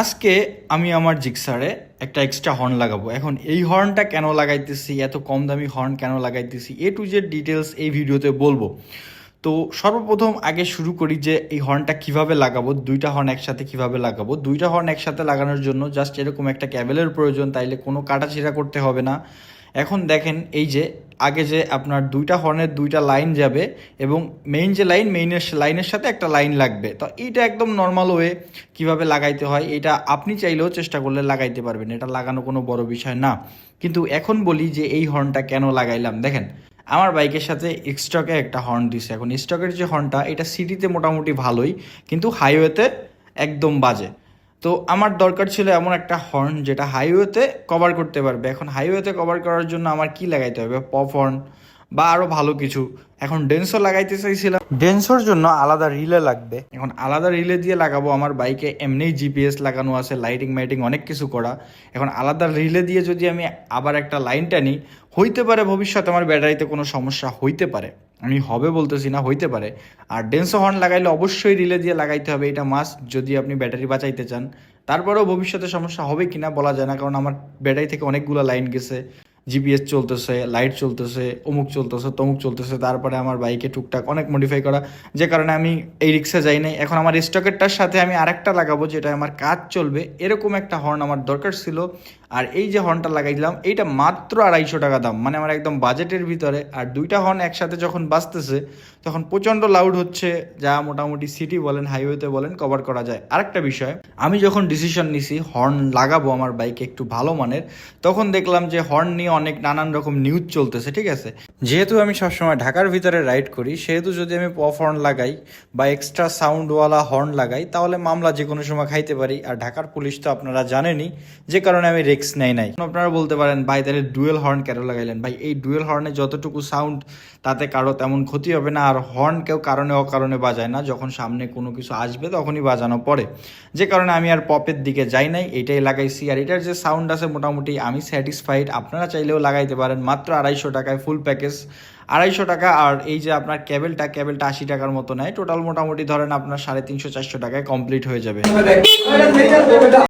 আজকে আমি আমার জিক্সারে একটা এক্সট্রা হর্ন লাগাবো। এখন এই হর্নটা কেন লাগাইতেছি, এত কম দামি হর্ন কেন লাগাইতেছি, এ টু জেড ডিটেলস এই ভিডিওতে বলবো। তো সর্বপ্রথম আগে শুরু করি যে এই হর্নটা কিভাবে লাগাবো, দুইটা হর্ন একসাথে কিভাবে লাগাবো। দুইটা হর্ন একসাথে লাগানোর জন্য জাস্ট এরকম একটা ক্যাবেলের প্রয়োজন, তাইলে কোনো কাটাছিড়া করতে হবে না। এখন দেখেন এই যে আগে যে আপনার দুইটা হর্নের দুইটা লাইন যাবে এবং মেইন যে মেইনের লাইনের সাথে একটা লাইন লাগবে। তো এইটা একদম নর্মাল ওয়ে কিভাবে লাগাইতে হয় এটা আপনি চাইলেও চেষ্টা করলে লাগাইতে পারবেন, এটা লাগানো কোনো বড় বিষয় না। কিন্তু এখন বলি যে এই হর্নটা কেন লাগাইলাম। দেখেন আমার বাইকের সাথে স্টকে একটা হর্ন দিছে। এখন স্টকের যে হর্নটা এটা সিটিতে মোটামুটি ভালোই, কিন্তু হাইওয়েতে একদম বাজে। তো আমার দরকার ছিল এমন একটা হর্ন যেটা হাইওয়েতে কভার করতে পারবে। এখন হাইওয়েতে কভার করার জন্য আমার কি লাগাইতে হবে, পপ হর্ন বা আরও ভালো কিছু। এখন ডেন্সো লাগাইতে চাইছিলাম, ডেন্সোর জন্য আলাদা রিলে লাগবে। এখন আলাদা রিলে দিয়ে লাগাবো, আমার বাইকে এমনিই জিপিএস লাগানো আছে, লাইটিং মাইটিং অনেক কিছু করা। এখন আলাদা রিলে দিয়ে যদি আমি আবার একটা লাইন টানি, হইতে পারে ভবিষ্যতে আমার ব্যাটারিতে কোনো সমস্যা হইতে পারে, আমি হবে বলতেছি না, হইতে পারে। আর ডেন্সো হর্ন লাগাইলে অবশ্যই রিলে দিয়ে লাগাইতে হবে, এটা মাস্ট যদি আপনি ব্যাটারি বাঁচাইতে চান। তারপরেও ভবিষ্যতে সমস্যা হবে কিনা বলা যায় না, কারণ আমার ব্যাটারি থেকে অনেকগুলো লাইন গেছে, জিপিএস চলতেছে, লাইট চলতেছে, অমুক চলতেছে, তমুক চলতেছে, তারপরে আমার বাইকে টুকটাক অনেক মডিফাই করা, যে কারণে আমি এই রিক্সা যাই নাই। এখন আমার স্টকেরটার সাথে আমি আরেকটা লাগাবো যেটা আমার কাজ চলবে, এরকম একটা হর্ন আমার দরকার ছিল। আর এই যে হর্নটা লাগাইছিলাম এইটা মাত্র 250 টাকা দাম, মানে আমার একদম বাজেটের ভিতরে। আর দুইটা হর্ন একসাথে যখন বাজতেছে তখন প্রচণ্ড লাউড হচ্ছে, যা মোটামুটি সিটি বলেন হাইওয়েতে বলেন কভার করা যায়। আরেকটা বিষয়, আমি যখন ডিসিশন নিছি হর্ন লাগাবো আমার বাইকে একটু ভালো মানের, তখন দেখলাম যে হর্ন নিয়ে অনেক নানান রকম নিউজ চলতেছে, ঠিক আছে। যেহেতু আমি সবসময় ঢাকার ভিতরে রাইড করি, সেহেতু যদি আমি পপ হর্ন লাগাই বা এক্সট্রা সাউন্ডওয়ালা হর্ন লাগাই তাহলে মামলা যে কোনো সময় খাইতে পারি। আর ঢাকার পুলিশ তো আপনারা জানেনই, যে কারণে আমি রিস্ক নেই নাই। আপনারা বলতে পারেন ভাই তাহলে ডুয়েল হর্ন কেন লাগাইলেন। ভাই এই ডুয়েল হর্নে যতটুকু সাউন্ড তাতে কারো তেমন ক্ষতি হবে না। আর হর্ন কেউ কারণে অকারণে বাজায় না, যখন সামনে কোনো কিছু আসবে তখনই বাজানো পড়ে, যে কারণে আমি আর পপের দিকে যাই নাই, এটাই লাগাইছি। আর এটার যে সাউন্ড আছে মোটামুটি আমি স্যাটিসফাইড, আপনারা চাইলেও লাগাইতে পারেন। মাত্র 250 টাকায় ফুল প্যাকেজ, 250 টাকা। আর এই যে আপনার কেবেলটা 80 টাকার মতো নেয়, টোটাল মোটামুটি ধরেন আপনার 350-400 টাকায় কমপ্লিট হয়ে যাবে।